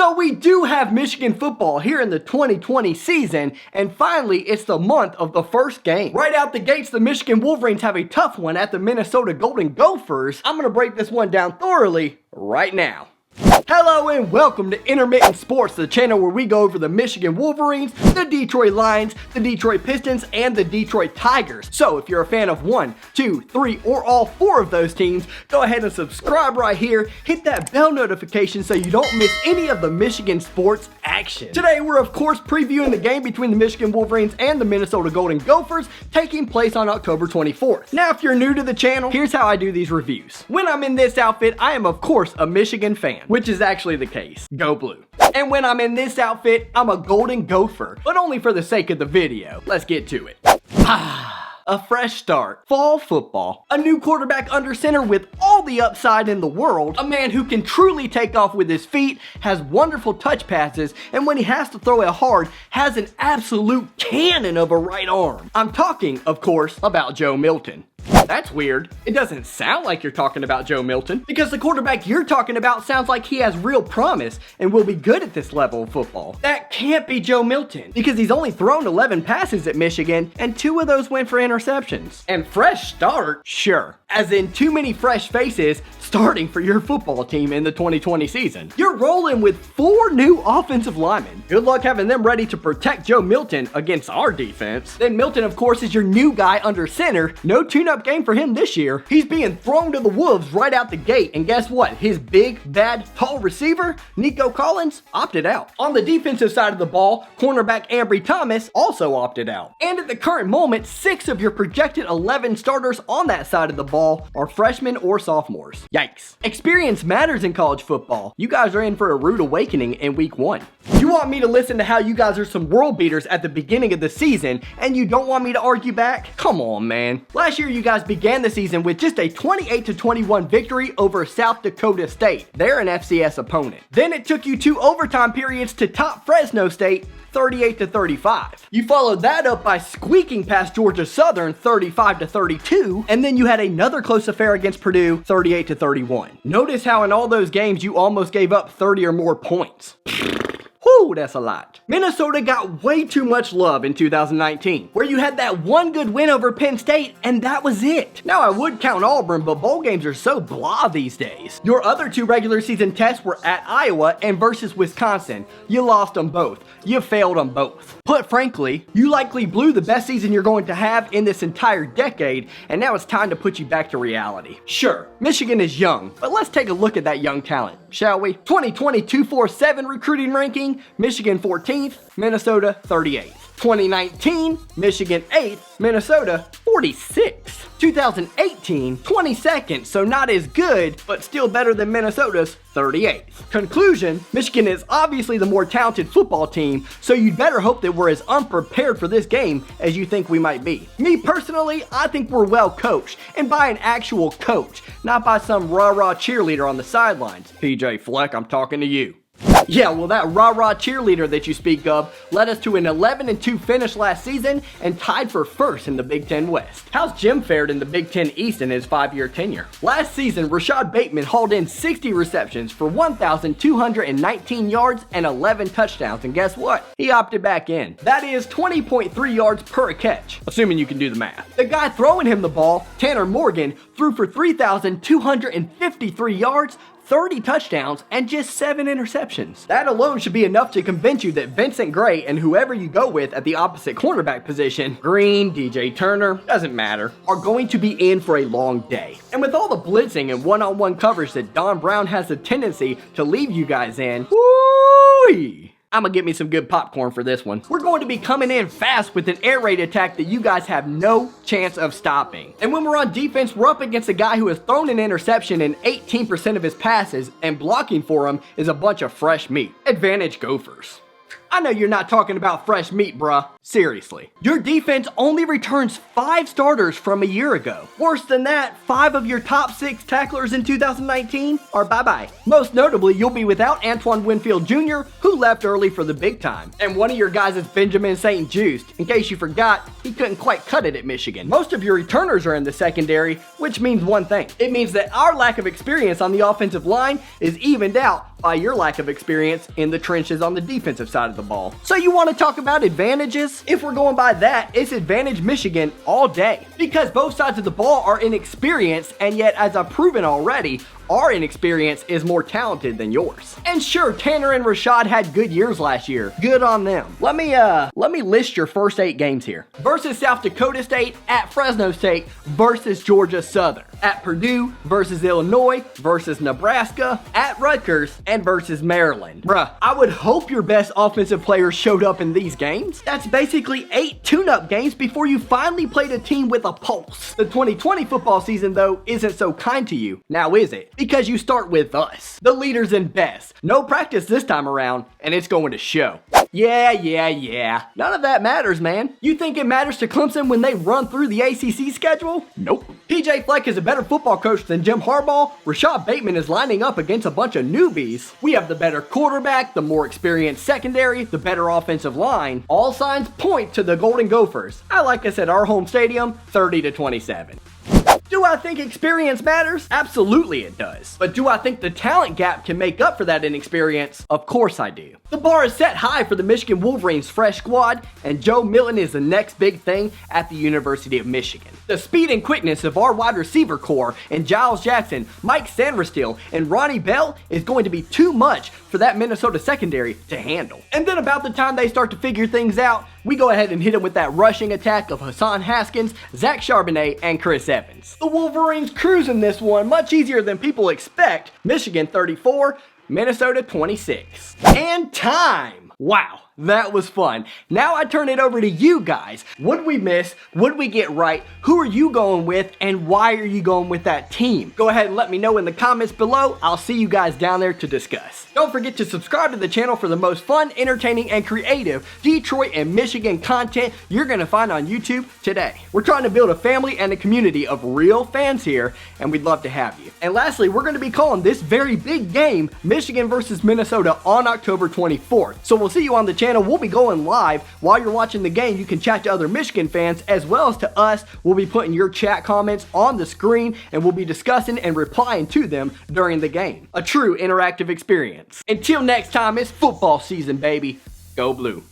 So we do have Michigan football here in the 2020 season, and finally it's the month of the first game. Right out the gates, the Michigan Wolverines have a tough one at the Minnesota Golden Gophers. I'm going to break this one down thoroughly right now. Hello and welcome to Intermittent Sports, the channel where we go over the Michigan Wolverines, the Detroit Lions, the Detroit Pistons, and the Detroit Tigers. So if you're a fan of 1, 2, 3, or all 4 of those teams, go ahead and subscribe right here, hit that bell notification so you don't miss any of the Michigan sports action. Today we're of course previewing the game between the Michigan Wolverines and the Minnesota Golden Gophers, taking place on October 24th. Now if you're new to the channel, here's how I do these reviews. When I'm in this outfit, I am of course a Michigan fan, which is actually the case. Go Blue. And when I'm in this outfit, I'm a Golden Gopher, but only for the sake of the video. Let's get to it. A fresh start, fall football, a new quarterback under center with all the upside in the world, a man who can truly take off with his feet, has wonderful touch passes, and when he has to throw it hard, has an absolute cannon of a right arm. I'm talking, of course, about Joe Milton. That's weird. It doesn't sound like you're talking about Joe Milton, because the quarterback you're talking about sounds like he has real promise and will be good at this level of football. That can't be Joe Milton, because he's only thrown 11 passes at Michigan, and 2 of those went for interceptions. And fresh start? Sure. As in too many fresh faces starting for your football team in the 2020 season. You're rolling with 4 new offensive linemen. Good luck having them ready to protect Joe Milton against our defense. Then Milton, of course, is your new guy under center. No tune-up game for him this year. He's being thrown to the wolves right out the gate, and guess what? His big, bad, tall receiver, Nico Collins, opted out. On the defensive side of the ball, cornerback Ambry Thomas also opted out. And at the current moment, 6 of your projected 11 starters on that side of the ball are freshmen or sophomores. Yikes. Experience matters in college football. You guys are in for a rude awakening in week 1. You want me to listen to how you guys are some world beaters at the beginning of the season, and you don't want me to argue back? Come on, man. Last year, you guys began the season with just a 28-21 victory over South Dakota State. They're an FCS opponent. Then it took you 2 overtime periods to top Fresno State, 38-35. You followed that up by squeaking past Georgia Southern 35-32, and then you had another close affair against Purdue 38-31. Notice how in all those games you almost gave up 30 or more points. Whew, that's a lot. Minnesota got way too much love in 2019, where you had that one good win over Penn State, and that was it. Now, I would count Auburn, but bowl games are so blah these days. Your other 2 regular season tests were at Iowa and versus Wisconsin. You lost them both. You failed them both. Put frankly, you likely blew the best season you're going to have in this entire decade, and now it's time to put you back to reality. Sure, Michigan is young, but let's take a look at that young talent, shall we? 2020 247 recruiting ranking, Michigan 14th, Minnesota 38th. 2019, Michigan 8th, Minnesota 46th. 2018, 22nd, so not as good, but still better than Minnesota's 38th. Conclusion, Michigan is obviously the more talented football team, so you'd better hope that we're as unprepared for this game as you think we might be. Me personally, I think we're well coached, and by an actual coach, not by some rah-rah cheerleader on the sidelines. PJ Fleck, I'm talking to you. Yeah, well, that rah-rah cheerleader that you speak of led us to an 11-2 finish last season and tied for first in the Big Ten West. How's Jim fared in the Big Ten East in his 5-year tenure? Last season, Rashad Bateman hauled in 60 receptions for 1,219 yards and 11 touchdowns, and guess what? He opted back in. That is 20.3 yards per catch, assuming you can do the math. The guy throwing him the ball, Tanner Morgan, threw for 3,253 yards, 30 touchdowns, and just 7 interceptions. That alone should be enough to convince you that Vincent Gray and whoever you go with at the opposite cornerback position, Green, DJ Turner, doesn't matter, are going to be in for a long day. And with all the blitzing and one-on-one coverage that Don Brown has a tendency to leave you guys in, woo-wee. I'm gonna get me some good popcorn for this one. We're going to be coming in fast with an air raid attack that you guys have no chance of stopping. And when we're on defense, we're up against a guy who has thrown an interception in 18% of his passes, and blocking for him is a bunch of fresh meat. Advantage Gophers. I know you're not talking about fresh meat, bruh. Seriously. Your defense only returns 5 starters from a year ago. Worse than that, 5 of your top 6 tacklers in 2019 are bye-bye. Most notably, you'll be without Antoine Winfield Jr., who left early for the big time. And one of your guys is Benjamin St. Juste. In case you forgot, he couldn't quite cut it at Michigan. Most of your returners are in the secondary, which means one thing. It means that our lack of experience on the offensive line is evened out by your lack of experience in the trenches on the defensive side of the ball. So you want to talk about advantages? If we're going by that, it's advantage Michigan all day. Because both sides of the ball are inexperienced, and yet, as I've proven already, our inexperience is more talented than yours. And sure, Tanner and Rashad had good years last year. Good on them. Let me list your first 8 games here. Versus South Dakota State, at Fresno State, versus Georgia Southern, at Purdue, versus Illinois, versus Nebraska, at Rutgers, and versus Maryland. Bruh, I would hope your best offensive players showed up in these games. That's basically 8 tune-up games before you finally played a team with a pulse. The 2020 football season, though, isn't so kind to you. Now is it? Because you start with us, the leaders and best. No practice this time around, and it's going to show. Yeah. None of that matters, man. You think it matters to Clemson when they run through the ACC schedule? Nope. PJ Fleck is a better football coach than Jim Harbaugh. Rashad Bateman is lining up against a bunch of newbies. We have the better quarterback, the more experienced secondary, the better offensive line. All signs point to the Golden Gophers. I like us at our home stadium, 30-27. Do I think experience matters? Absolutely it does. But do I think the talent gap can make up for that inexperience? Of course I do. The bar is set high for the Michigan Wolverines' fresh squad, and Joe Milton is the next big thing at the University of Michigan. The speed and quickness of our wide receiver core and Giles Jackson, Mike Sanristil, and Ronnie Bell is going to be too much for that Minnesota secondary to handle. And then about the time they start to figure things out, we go ahead and hit them with that rushing attack of Hassan Haskins, Zach Charbonnet, and Chris Evans. The Wolverines cruising this one much easier than people expect. Michigan 34, Minnesota 26. And time! Wow, that was fun. Now I turn it over to you guys. What did we miss? What did we get right? Who are you going with? And why are you going with that team? Go ahead and let me know in the comments below. I'll see you guys down there to discuss. Don't forget to subscribe to the channel for the most fun, entertaining, and creative Detroit and Michigan content you're going to find on YouTube today. We're trying to build a family and a community of real fans here, and we'd love to have you. And lastly, we're going to be calling this very big game, Michigan versus Minnesota, on October 24th. So we'll see you on the channel. We'll be going live. While you're watching the game, you can chat to other Michigan fans as well as to us. We'll be putting your chat comments on the screen, and we'll be discussing and replying to them during the game. A true interactive experience. Until next time, it's football season, baby. Go Blue.